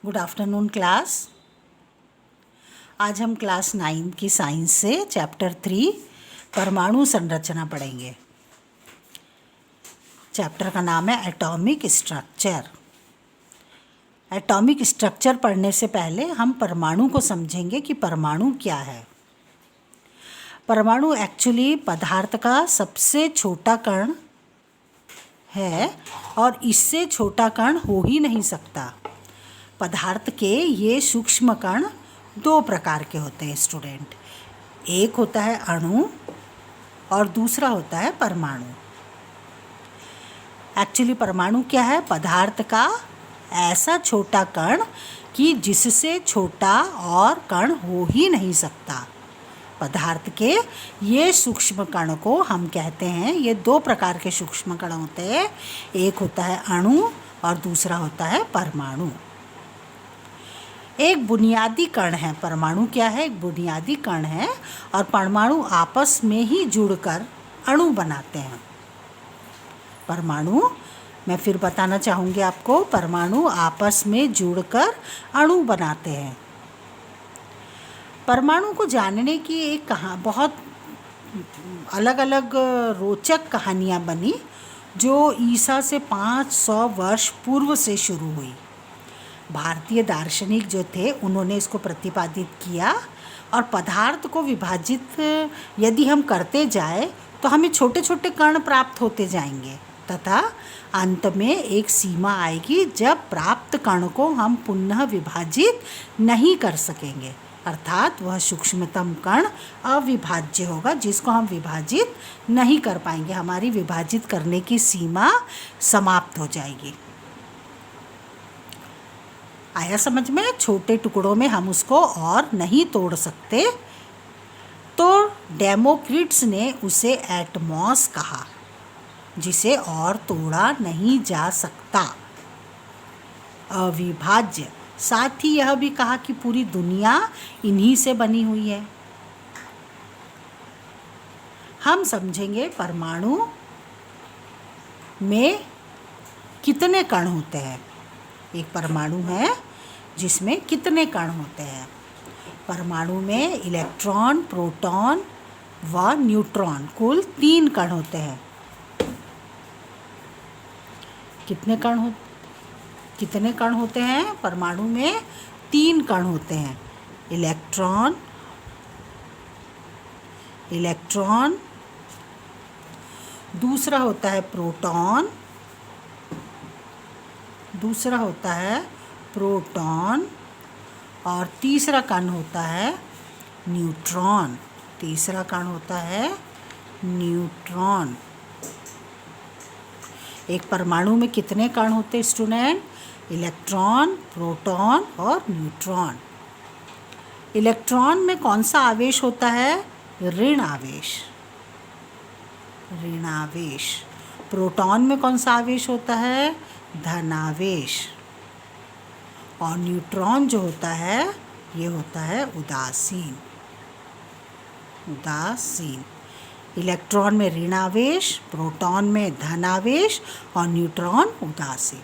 Good afternoon class. आज हम class 9 की साइंस से चैप्टर 3 परमाणु संरचना पढ़ेंगे। चैप्टर का नाम है एटॉमिक स्ट्रक्चर। एटॉमिक स्ट्रक्चर पढ़ने से पहले हम परमाणु को समझेंगे कि परमाणु क्या है। परमाणु एक्चुअली पदार्थ का सबसे छोटा कण है और इससे छोटा कण हो ही नहीं सकता। पदार्थ के ये सूक्ष्म कण दो प्रकार के होते हैं स्टूडेंट। एक होता है अणु और दूसरा होता है परमाणु। एक्चुअली परमाणु क्या है? पदार्थ का ऐसा छोटा कण कि जिससे छोटा और कण हो ही नहीं सकता। पदार्थ के ये सूक्ष्म कण को हम कहते हैं, ये दो प्रकार के सूक्ष्म कण होते हैं। एक होता है अणु और दूसरा होता है परमाणु। एक बुनियादी कण है परमाणु। क्या है? एक बुनियादी कण है और परमाणु आपस में ही जुड़कर अणु बनाते हैं। परमाणु, मैं फिर बताना चाहूँगी आपको, परमाणु आपस में जुड़कर अणु बनाते हैं। परमाणु को जानने की एक बहुत अलग अलग रोचक कहानियाँ बनी जो ईसा से 500 वर्ष पूर्व से शुरू हुई। भारतीय दार्शनिक जो थे उन्होंने इसको प्रतिपादित किया और पदार्थ को विभाजित यदि हम करते जाए तो हमें छोटे छोटे कण प्राप्त होते जाएंगे तथा अंत में एक सीमा आएगी जब प्राप्त कण को हम पुनः विभाजित नहीं कर सकेंगे, अर्थात वह सूक्ष्मतम कण अविभाज्य होगा जिसको हम विभाजित नहीं कर पाएंगे। हमारी विभाजित करने की सीमा समाप्त हो जाएगी। आया समझ में? छोटे टुकड़ों में हम उसको और नहीं तोड़ सकते। तो डेमोक्रिट्स ने उसे एटमॉस कहा, जिसे और तोड़ा नहीं जा सकता, अविभाज्य। साथ ही यह भी कहा कि पूरी दुनिया इन्हीं से बनी हुई है। हम समझेंगे परमाणु में कितने कण होते हैं। एक परमाणु है जिसमें कितने कण होते हैं। परमाणु में इलेक्ट्रॉन, प्रोटॉन व न्यूट्रॉन, कुल 3 कण होते हैं। कितने कण होते हैं? परमाणु में 3 कण होते हैं। इलेक्ट्रॉन, दूसरा होता है प्रोटॉन, और तीसरा कण होता है न्यूट्रॉन। एक परमाणु में कितने कण होते हैं स्टूडेंट? इलेक्ट्रॉन, प्रोटॉन और न्यूट्रॉन। इलेक्ट्रॉन में कौन सा आवेश होता है? ऋण आवेश। प्रोटॉन में कौन सा आवेश होता है? धनावेश। और न्यूट्रॉन जो होता है ये होता है उदासीन। इलेक्ट्रॉन में ऋणावेश, प्रोटॉन में धनावेश और न्यूट्रॉन उदासीन।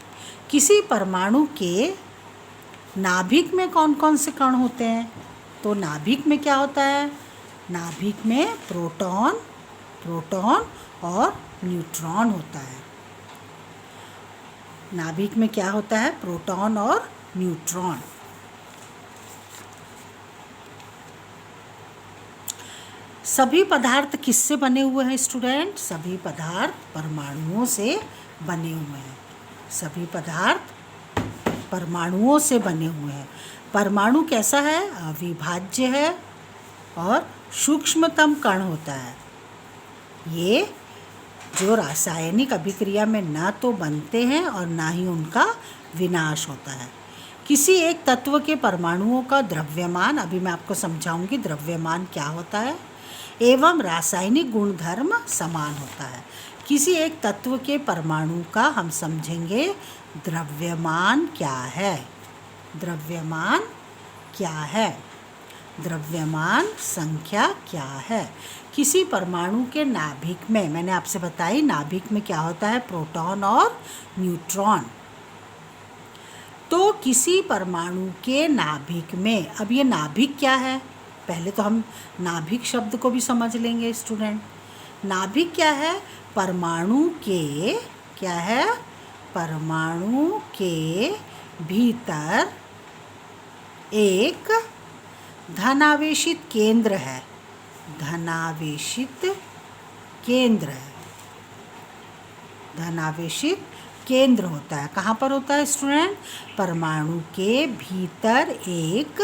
किसी परमाणु के नाभिक में कौन कौन से कण होते हैं? तो नाभिक में क्या होता है? नाभिक में प्रोटॉन और न्यूट्रॉन होता है। नाभिक में क्या होता है? प्रोटॉन और न्यूट्रॉन। सभी पदार्थ किससे बने हुए हैं स्टूडेंट? सभी पदार्थ परमाणुओं से बने हुए हैं। परमाणु कैसा है? अविभाज्य है और सूक्ष्मतम कण होता है। ये जो रासायनिक अभिक्रिया में ना तो बनते हैं और ना ही उनका विनाश होता है। किसी एक तत्व के परमाणुओं का द्रव्यमान, अभी मैं आपको समझाऊंगी द्रव्यमान क्या होता है, एवं रासायनिक गुणधर्म समान होता है। किसी एक तत्व के परमाणु का हम समझेंगे द्रव्यमान क्या है। द्रव्यमान संख्या क्या है। किसी परमाणु के नाभिक में, मैंने आपसे बताई नाभिक में क्या होता है? प्रोटॉन और न्यूट्रॉन। तो किसी परमाणु के नाभिक में, अब ये नाभिक क्या है, पहले तो हम नाभिक शब्द को भी समझ लेंगे स्टूडेंट। नाभिक क्या है? परमाणु के, क्या है? परमाणु के भीतर एक धनावेशित केंद्र है, धनावेशित केंद्र है, धनावेशित केंद्र होता है। कहाँ पर होता है स्टूडेंट? परमाणु के भीतर एक,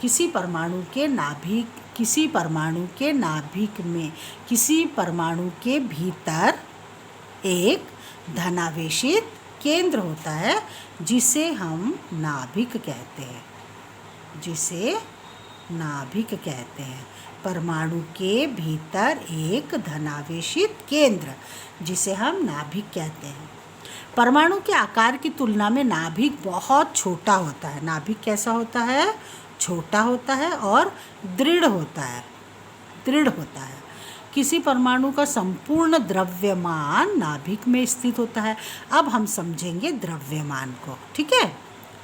किसी परमाणु के नाभिक, किसी परमाणु के नाभिक में, किसी परमाणु के भीतर एक धनावेशित केंद्र होता है जिसे हम नाभिक कहते हैं, जिसे नाभिक कहते हैं। परमाणु के भीतर एक धनावेशित केंद्र जिसे हम नाभिक कहते हैं। परमाणु के आकार की तुलना में नाभिक बहुत छोटा होता है। नाभिक कैसा होता है? छोटा होता है और दृढ़ होता है, दृढ़ होता है। किसी परमाणु का संपूर्ण द्रव्यमान नाभिक में स्थित होता है। अब हम समझेंगे द्रव्यमान को, ठीक है।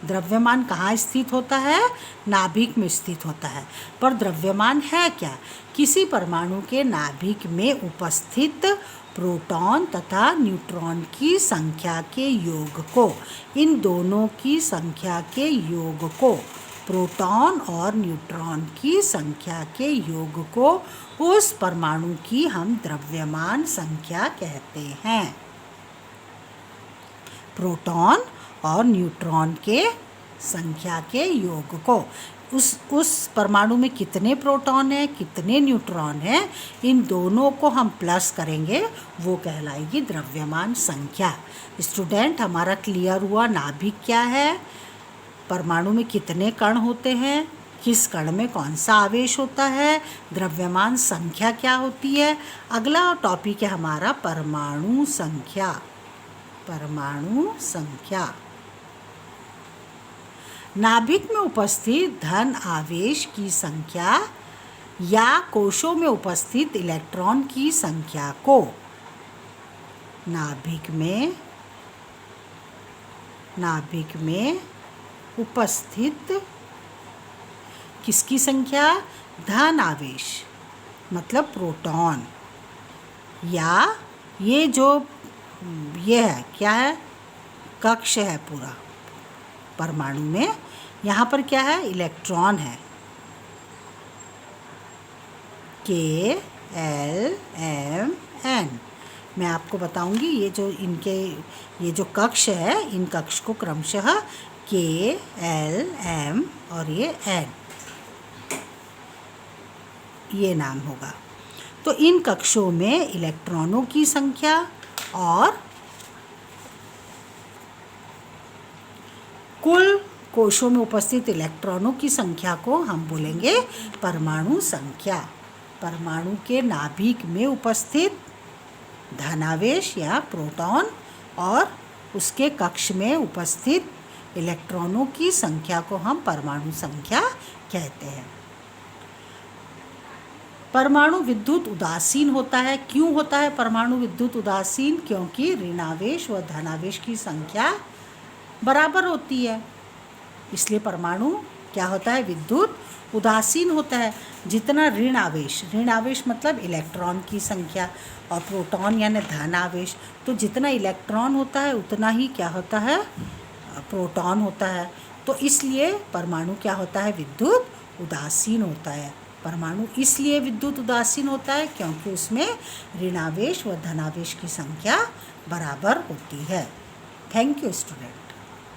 द्रव्यमान कहाँ स्थित होता है? नाभिक में स्थित होता है। पर द्रव्यमान है क्या? किसी परमाणु के नाभिक में उपस्थित प्रोटॉन तथा न्यूट्रॉन की संख्या के योग को, इन दोनों की संख्या के योग को, प्रोटॉन और न्यूट्रॉन की संख्या के योग को, उस परमाणु की हम द्रव्यमान संख्या कहते हैं। प्रोटॉन और न्यूट्रॉन के संख्या के योग को, उस परमाणु में कितने प्रोटॉन हैं, कितने न्यूट्रॉन हैं, इन दोनों को हम प्लस करेंगे, वो कहलाएगी द्रव्यमान संख्या। स्टूडेंट, हमारा क्लियर हुआ नाभिक क्या है, परमाणु में कितने कण होते हैं, किस कण में कौन सा आवेश होता है, द्रव्यमान संख्या क्या होती है। अगला टॉपिक है हमारा परमाणु संख्या। परमाणु संख्या नाभिक में उपस्थित धन आवेश की संख्या या कोशों में उपस्थित इलेक्ट्रॉन की संख्या को, नाभिक में उपस्थित किसकी संख्या? धन आवेश मतलब प्रोटॉन, या ये जो ये है क्या है, कक्ष है पूरा परमाणु में, यहाँ पर क्या है, इलेक्ट्रॉन है, K L M N। मैं आपको बताऊंगी ये जो इनके ये जो कक्ष है, इन कक्ष को क्रमशः K L M और ये N, ये नाम होगा। तो इन कक्षों में इलेक्ट्रॉनों की संख्या और कुल कोशों में उपस्थित इलेक्ट्रॉनों की संख्या को हम बोलेंगे परमाणु संख्या। परमाणु के नाभिक में उपस्थित धनावेश या प्रोटॉन और उसके कक्ष में उपस्थित इलेक्ट्रॉनों की संख्या को हम परमाणु संख्या कहते हैं। परमाणु विद्युत उदासीन होता है। क्यों होता है परमाणु विद्युत उदासीन? क्योंकि ऋणावेश व धनावेश की संख्या बराबर होती है, इसलिए परमाणु क्या होता है, विद्युत उदासीन होता है। जितना ऋण आवेश मतलब इलेक्ट्रॉन की संख्या, और प्रोटॉन यानी धन आवेश, तो जितना इलेक्ट्रॉन होता है उतना ही क्या होता है, प्रोटॉन होता है। तो इसलिए परमाणु क्या होता है, विद्युत उदासीन होता है। परमाणु इसलिए विद्युत उदासीन होता है क्योंकि उसमें ऋणावेश व धनावेश की संख्या बराबर होती है। Thank you student.